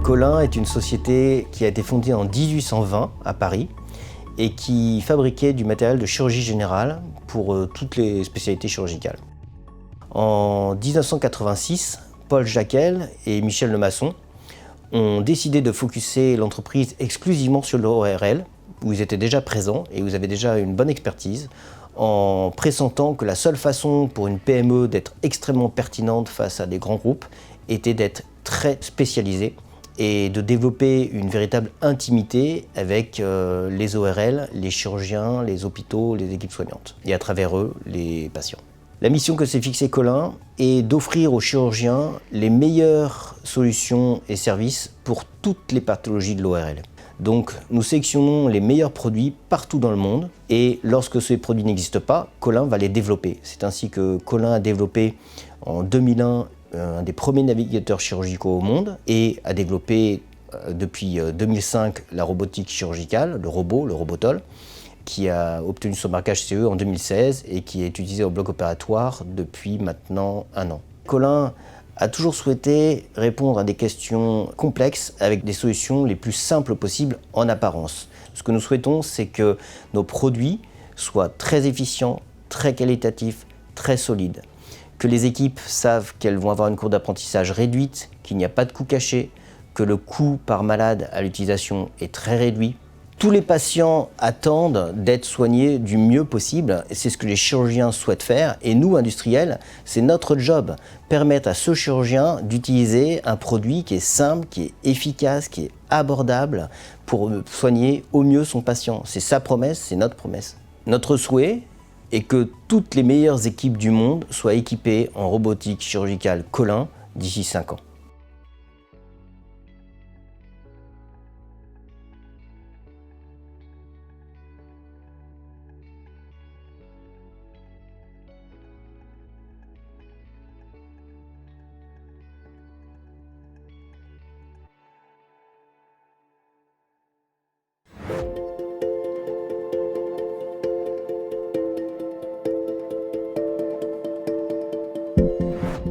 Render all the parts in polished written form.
Collin est une société qui a été fondée en 1820 à Paris et qui fabriquait du matériel de chirurgie générale pour toutes les spécialités chirurgicales. En 1986, Paul Jacquel et Michel Lemasson ont décidé de focuser l'entreprise exclusivement sur l'ORL, où ils étaient déjà présents et où ils avaient déjà une bonne expertise, en pressentant que la seule façon pour une PME d'être extrêmement pertinente face à des grands groupes était d'être très spécialisée et de développer une véritable intimité avec les ORL, les chirurgiens, les hôpitaux, les équipes soignantes, et à travers eux, les patients. La mission que s'est fixée Collin est d'offrir aux chirurgiens les meilleures solutions et services pour toutes les pathologies de l'ORL. Donc nous sélectionnons les meilleurs produits partout dans le monde et lorsque ces produits n'existent pas, Collin va les développer. C'est ainsi que Collin a développé en 2001 un des premiers navigateurs chirurgicaux au monde et a développé depuis 2005 la robotique chirurgicale, le Robotol, qui a obtenu son marquage CE en 2016 et qui est utilisé au bloc opératoire depuis maintenant 1 an. Collin a toujours souhaité répondre à des questions complexes avec des solutions les plus simples possibles en apparence. Ce que nous souhaitons, c'est que nos produits soient très efficients, très qualitatifs, très solides. Que les équipes savent qu'elles vont avoir une courbe d'apprentissage réduite, qu'il n'y a pas de coût caché, que le coût par malade à l'utilisation est très réduit. Tous les patients attendent d'être soignés du mieux possible, et c'est ce que les chirurgiens souhaitent faire. Et nous, industriels, c'est notre job, permettre à ce chirurgien d'utiliser un produit qui est simple, qui est efficace, qui est abordable pour soigner au mieux son patient. C'est sa promesse, c'est notre promesse. Notre souhait est que toutes les meilleures équipes du monde soient équipées en robotique chirurgicale Collin d'ici 5 ans.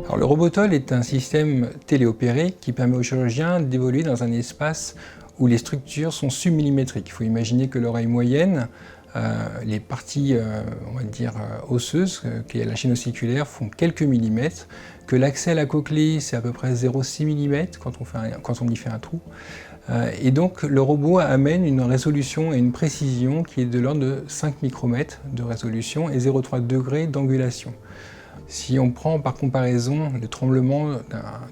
Alors, le Robotol est un système téléopéré qui permet aux chirurgiens d'évoluer dans un espace où les structures sont submillimétriques. Il faut imaginer que l'oreille moyenne, les parties on va dire osseuses, qui est la chaîne ossiculaire, font quelques millimètres, que l'accès à la cochlée c'est à peu près 0,6 mm quand on y fait un trou. Et donc le robot amène une résolution et une précision qui est de l'ordre de 5 micromètres de résolution et 0,3 degrés d'angulation. Si on prend par comparaison le tremblement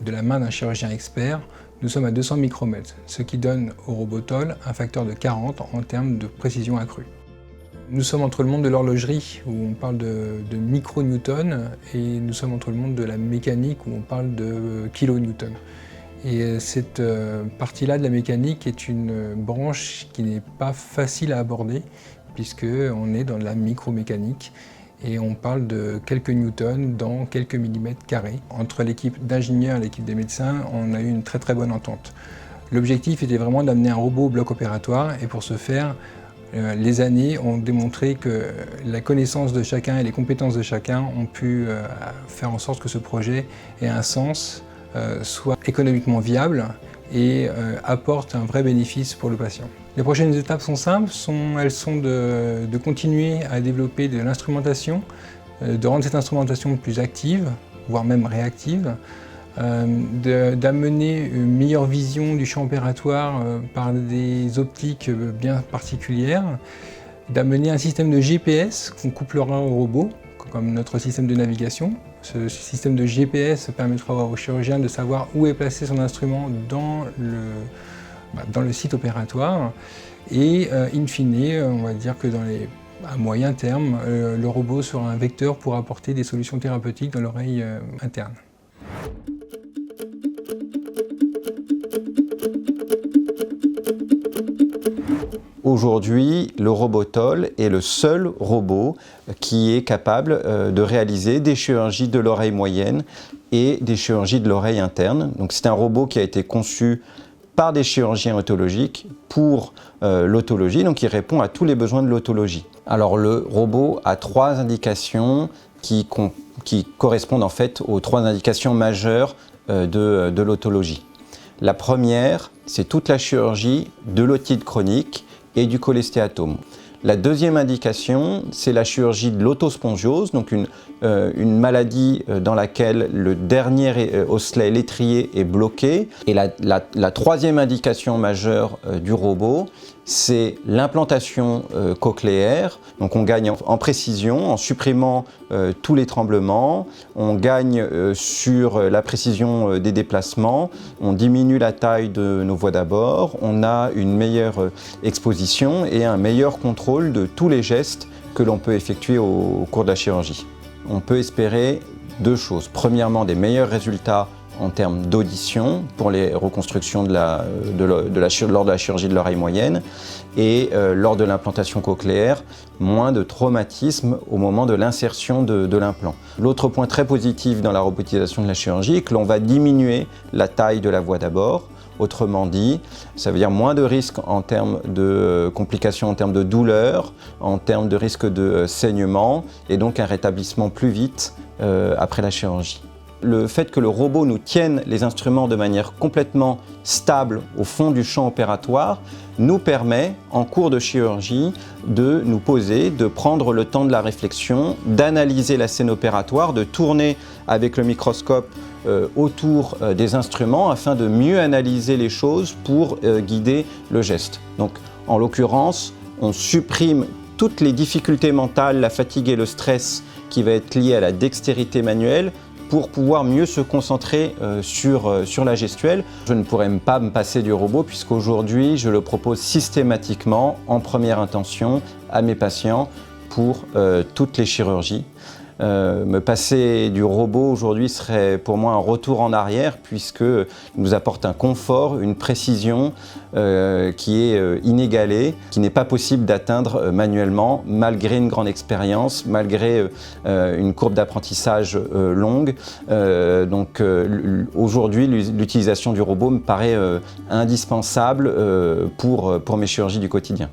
de la main d'un chirurgien expert, nous sommes à 200 micromètres, ce qui donne au Robotol un facteur de 40 en termes de précision accrue. Nous sommes entre le monde de l'horlogerie, où on parle de micronewtons, et nous sommes entre le monde de la mécanique, où on parle de kilonewtons. Et cette partie-là de la mécanique est une branche qui n'est pas facile à aborder, puisqu'on est dans la micromécanique. Et on parle de quelques newtons dans quelques millimètres carrés. Entre l'équipe d'ingénieurs et l'équipe des médecins, on a eu une très très bonne entente. L'objectif était vraiment d'amener un robot au bloc opératoire et pour ce faire, les années ont démontré que la connaissance de chacun et les compétences de chacun ont pu faire en sorte que ce projet ait un sens, soit économiquement viable et apporte un vrai bénéfice pour le patient. Les prochaines étapes sont simples, elles sont de continuer à développer de l'instrumentation, de rendre cette instrumentation plus active, voire même réactive, d'amener une meilleure vision du champ opératoire par des optiques bien particulières, d'amener un système de GPS qu'on couplera au robot, comme notre système de navigation. Ce système de GPS permettra au chirurgien de savoir où est placé son instrument dans le site opératoire et in fine, on va dire que à moyen terme, le robot sera un vecteur pour apporter des solutions thérapeutiques dans l'oreille interne. Aujourd'hui, le Robotol est le seul robot qui est capable de réaliser des chirurgies de l'oreille moyenne et des chirurgies de l'oreille interne. Donc c'est un robot qui a été conçu par des chirurgiens otologiques pour l'otologie, donc il répond à tous les besoins de l'otologie. Alors le robot a 3 indications qui correspondent en fait aux 3 indications majeures de l'otologie. La première, c'est toute la chirurgie de l'otite chronique et du cholestéatome. La deuxième indication, c'est la chirurgie de l'autospongiose, donc une maladie dans laquelle le dernier osselet, l'étrier, est bloqué. Et la troisième indication majeure du robot, c'est l'implantation cochléaire. Donc on gagne en précision en supprimant tous les tremblements, on gagne sur la précision des déplacements, on diminue la taille de nos voies d'abord, on a une meilleure exposition et un meilleur contrôle de tous les gestes que l'on peut effectuer au cours de la chirurgie. On peut espérer deux choses. Premièrement, des meilleurs résultats en termes d'audition pour les reconstructions lors de la chirurgie de l'oreille moyenne et lors de l'implantation cochléaire, moins de traumatisme au moment de l'insertion de l'implant. L'autre point très positif dans la robotisation de la chirurgie est que l'on va diminuer la taille de la voie d'abord. Autrement dit, ça veut dire moins de risques en termes de complications, en termes de douleur, en termes de risque de saignement et donc un rétablissement plus vite après la chirurgie. Le fait que le robot nous tienne les instruments de manière complètement stable au fond du champ opératoire nous permet, en cours de chirurgie, de nous poser, de prendre le temps de la réflexion, d'analyser la scène opératoire, de tourner avec le microscope autour des instruments afin de mieux analyser les choses pour guider le geste. Donc, en l'occurrence, on supprime toutes les difficultés mentales, la fatigue et le stress qui va être lié à la dextérité manuelle pour pouvoir mieux se concentrer sur la gestuelle. Je ne pourrais pas me passer du robot puisqu'aujourd'hui, je le propose systématiquement en première intention à mes patients pour toutes les chirurgies. Me passer du robot aujourd'hui serait pour moi un retour en arrière puisqu'il nous apporte un confort, une précision qui est inégalée, qui n'est pas possible d'atteindre manuellement malgré une grande expérience, malgré une courbe d'apprentissage longue. Donc aujourd'hui, l'utilisation du robot me paraît indispensable pour mes chirurgies du quotidien.